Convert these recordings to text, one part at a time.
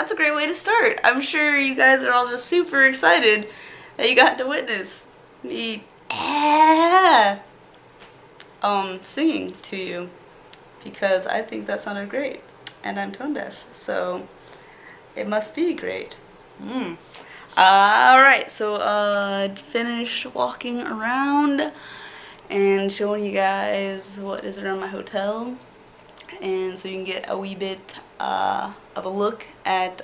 that's a great way to start. I'm sure you guys are all just super excited that you got to witness me singing to you, because I think that sounded great, and I'm tone deaf, so it must be great. Alright, so I finished walking around and showing you guys what is around my hotel, and so you can get a wee bit of a look at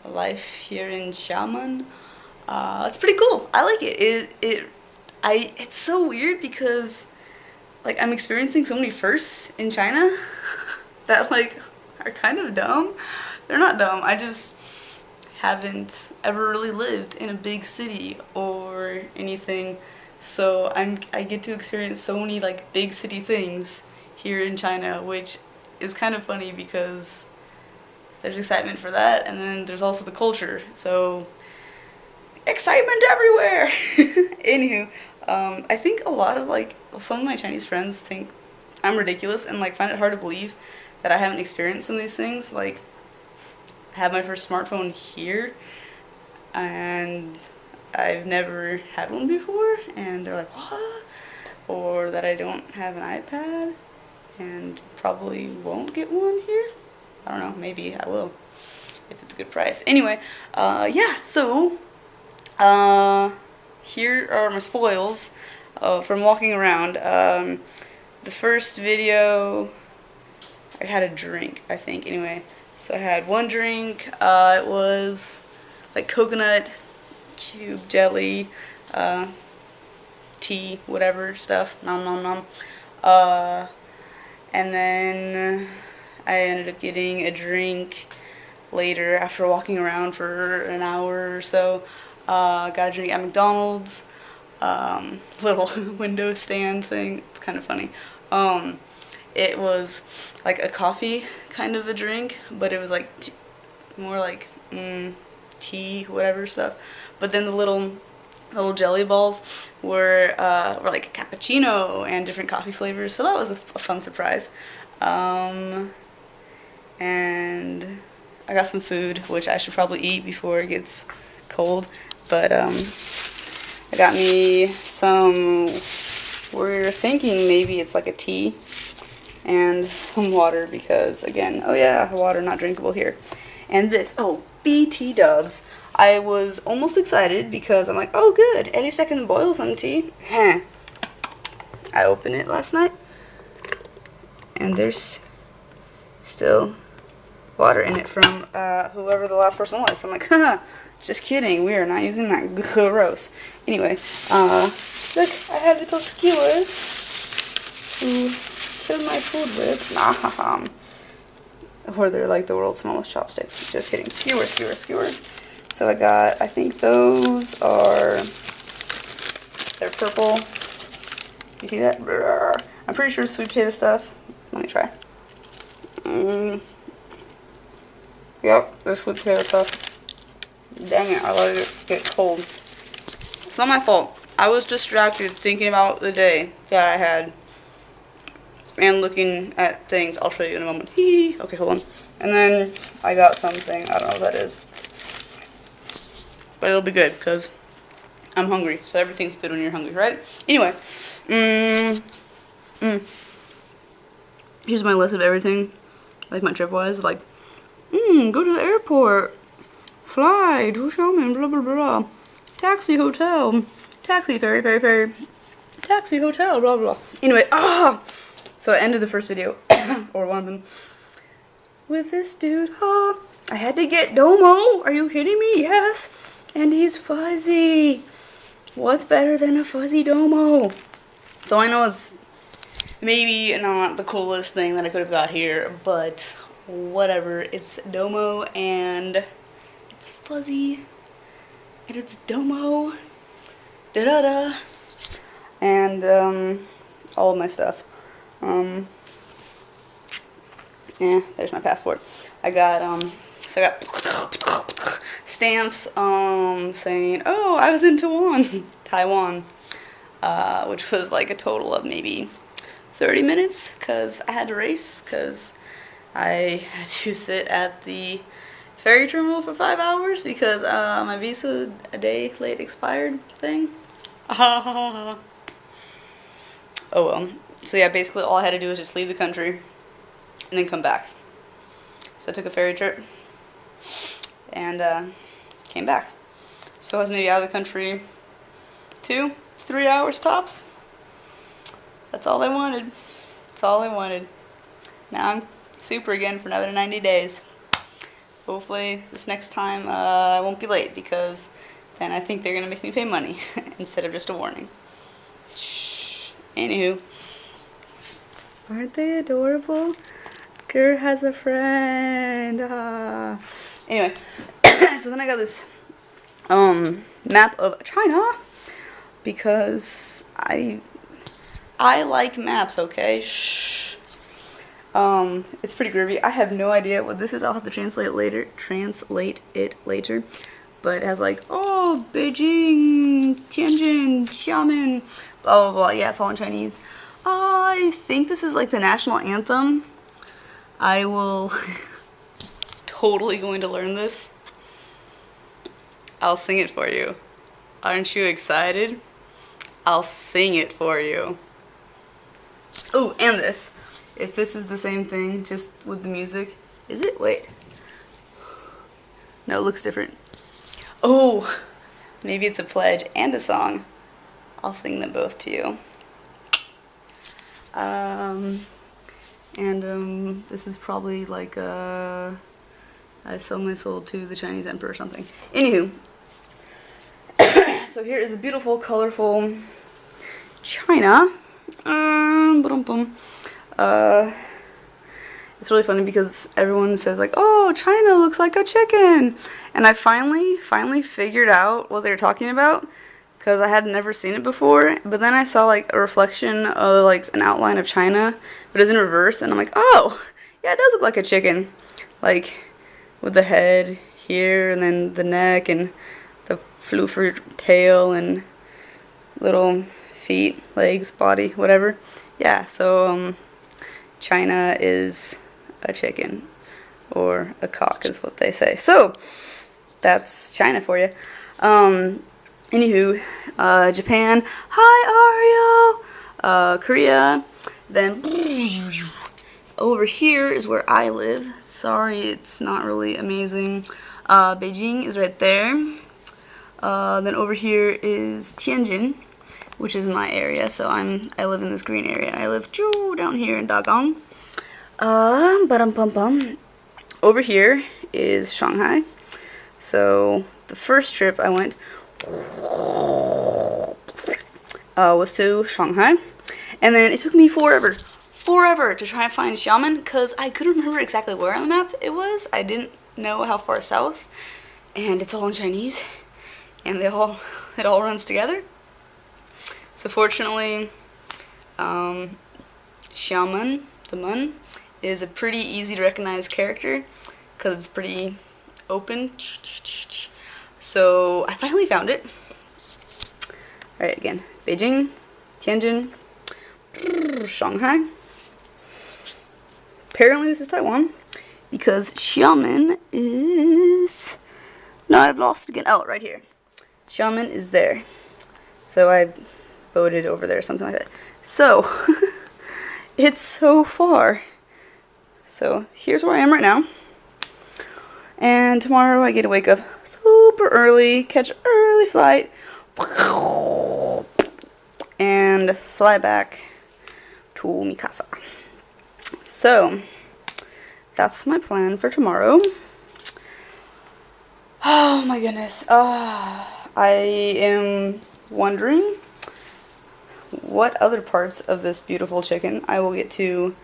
life here in Xiamen. It's pretty cool. I like it. It's so weird because like I'm experiencing so many firsts in China that like are kind of dumb. They're not dumb. I just haven't ever really lived in a big city or anything, so I get to experience so many like big city things here in China, which is kind of funny because there's excitement for that, and then there's also the culture, so excitement everywhere. Anywho, I think a lot of like some of my Chinese friends think I'm ridiculous and like find it hard to believe that I haven't experienced some of these things. Like, I have my first smartphone here, and I've never had one before, and they're like, what? Or that I don't have an iPad and probably won't get one here. I don't know, maybe I will if it's a good price. Anyway, yeah, so here are my spoils from walking around. The first video, I had a drink, I think, anyway. So I had one drink, it was like coconut cube jelly, tea, whatever stuff, nom nom nom. And then I ended up getting a drink later after walking around for an hour or so. Got a drink at McDonald's, little window stand thing. It's kind of funny. It was like a coffee kind of a drink, but it was like more like tea, whatever stuff. But then the little jelly balls were like a cappuccino and different coffee flavors, so that was a fun surprise. And I got some food, which I should probably eat before it gets cold, but I got me some, we're thinking maybe it's like a tea, and some water because, again, oh yeah, water not drinkable here. And this, oh, BT dubs. I was almost excited because I'm like, oh good, at least I can boil some tea. Huh. I opened it last night, and there's still water in it from whoever the last person was. So I'm like, haha, just kidding, we are not using that. Gross. Anyway, look, I have little skewers to fill my food with. Nah, or they're like the world's smallest chopsticks. Just kidding. Skewer, skewer, skewer. So I got, I think those are, they're purple. You see that? Grrr. I'm pretty sure it's sweet potato stuff. Let me try. Yep, this sweet potato stuff. Dang it, I let it get cold. It's not my fault. I was distracted thinking about the day that I had and looking at things. I'll show you in a moment. Hee. Okay, hold on. And then I got something. I don't know what that is. But it'll be good because I'm hungry. So everything's good when you're hungry, right? Anyway. Here's my list of everything. Like my trip was. Like, go to the airport. Fly to Xiamen, blah, blah, blah. Taxi, hotel. Taxi, ferry, ferry, ferry. Taxi, hotel, blah, blah. Anyway, so I ended the first video, or one of them, with this dude. I had to get Domo. Are you kidding me? Yes. And he's fuzzy. What's better than a fuzzy Domo? So I know it's maybe not the coolest thing that I could have got here, but whatever. It's Domo, and it's fuzzy, and it's Domo. Da-da-da. And, all of my stuff. Yeah, there's my passport. I got, so I got stamps, saying, oh, I was in Taiwan, which was like a total of maybe 30 minutes, because I had to race, because I had to sit at the ferry terminal for 5 hours because my visa a day late expired thing. Oh well. So yeah, basically all I had to do was just leave the country and then come back. So I took a ferry trip and came back. So I was maybe out of the country 2, 3 hours tops. That's all I wanted. That's all I wanted. Now I'm super again for another 90 days. Hopefully this next time I won't be late, because then I think they're going to make me pay money instead of just a warning. Shh. Anywho. Aren't they adorable? Grrr has a friend. Anyway, so then I got this map of China because I like maps, okay? Shh. It's pretty groovy. I have no idea what this is. I'll have to translate it later. But it has like, oh, Beijing, Tianjin, Xiamen, blah, blah, blah. Yeah, it's all in Chinese. I think this is like the national anthem. I will totally going to learn this. I'll sing it for you. Aren't you excited? I'll sing it for you. Oh, and this. If this is the same thing, just with the music. Is it? Wait. No, it looks different. Oh, maybe it's a pledge and a song. I'll sing them both to you. This is probably like I sell my soul to the Chinese emperor or something. Anywho, so here is a beautiful, colorful China. It's really funny because everyone says like, oh, China looks like a chicken. And I finally figured out what they were talking about, because I had never seen it before. But then I saw like a reflection of like an outline of China, but it's in reverse. And I'm like, oh, yeah, it does look like a chicken. Like with the head here and then the neck and the floofer tail and little feet, legs, body, whatever. Yeah, so China is a chicken, or a cock is what they say. So that's China for you. Anywho, Japan, hi Ario, Korea, then over here is where I live. Sorry, it's not really amazing. Beijing is right there. Then over here is Tianjin, which is my area. So I live in this green area. I live down here in Dagang. Over here is Shanghai. So the first trip I went was to Shanghai, and then it took me forever to try and find Xiamen, because I couldn't remember exactly where on the map it was. I didn't know how far south, and it's all in Chinese, and it all runs together. So fortunately, Xiamen, the Mun, is a pretty easy to recognize character because it's pretty open. So I finally found it. Alright, again, Beijing, Tianjin, Shanghai. Apparently this is Taiwan, because Xiamen is... No, I've lost again. Oh, right here. Xiamen is there. So I boated over there, something like that. So, it's so far. So, here's where I am right now. And tomorrow I get to wake up super early, catch an early flight, and fly back to Mikasa. So, that's my plan for tomorrow. Oh my goodness. I am wondering what other parts of this beautiful chicken I will get to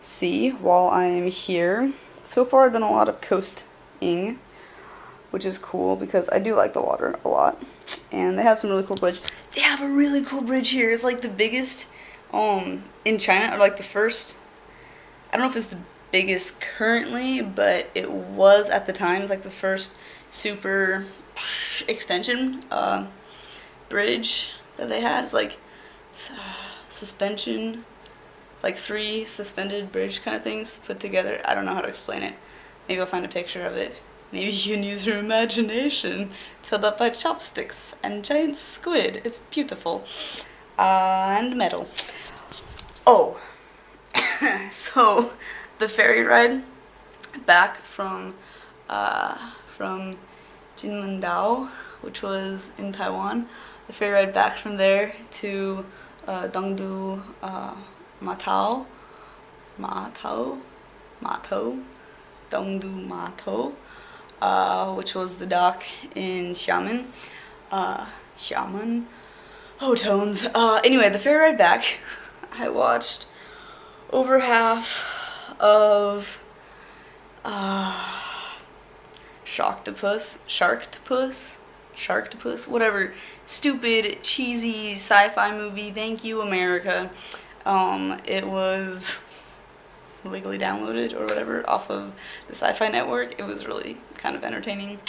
see while I am here. So far I've done a lot of coasting, which is cool because I do like the water a lot. And they have some really cool bridge. They have a really cool bridge here. It's like the biggest in China, or like the first. I don't know if it's the biggest currently, but it was at the time. It's like the first super extension bridge that they had. It's like suspension like 3 suspended bridge kind of things put together. I don't know how to explain it. Maybe I'll find a picture of it. Maybe you can use your imagination. It's held up by chopsticks and giant squid. It's beautiful. And metal. Oh, so the ferry ride back from Jinmendao, which was in Taiwan. The ferry ride back from there to Dongdu Matao, Dongdu Matao, which was the dock in Xiamen. Xiamen. Oh, tones. Anyway, the ferry ride back, I watched over half of Sharktopus, whatever stupid, cheesy sci-fi movie. Thank you, America. It was legally downloaded or whatever off of the Sci-Fi Network. It was really kind of entertaining.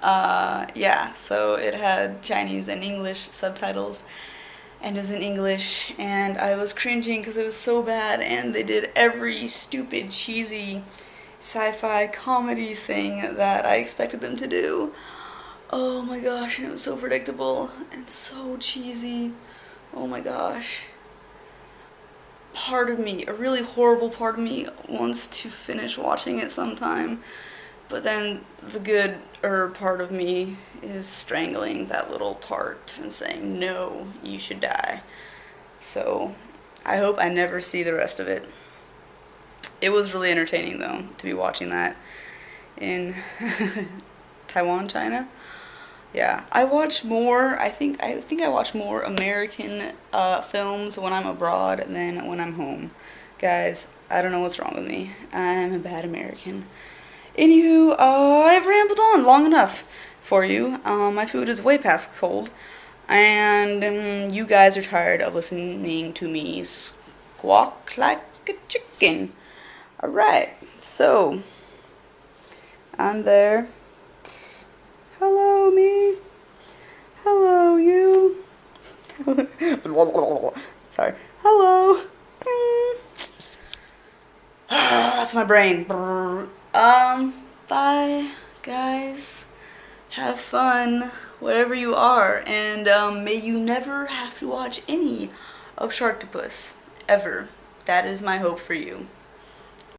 Yeah, so it had Chinese and English subtitles, and it was in English, and I was cringing because it was so bad, and they did every stupid, cheesy sci-fi comedy thing that I expected them to do. Oh my gosh, and it was so predictable and so cheesy. Oh my gosh. Part of me, a really horrible part of me, wants to finish watching it sometime, but then the gooder part of me is strangling that little part and saying, no, you should die. So I hope I never see the rest of it. It was really entertaining, though, to be watching that in Taiwan, China. Yeah, I watch more, I think I watch more American films when I'm abroad than when I'm home. Guys, I don't know what's wrong with me. I'm a bad American. Anywho, I've rambled on long enough for you. My food is way past cold, and you guys are tired of listening to me squawk like a chicken. Alright, so, I'm there. Hello, me. Hello, you. Sorry. Hello. That's my brain. Bye, guys. Have fun wherever you are, and may you never have to watch any of Sharktopus ever. That is my hope for you.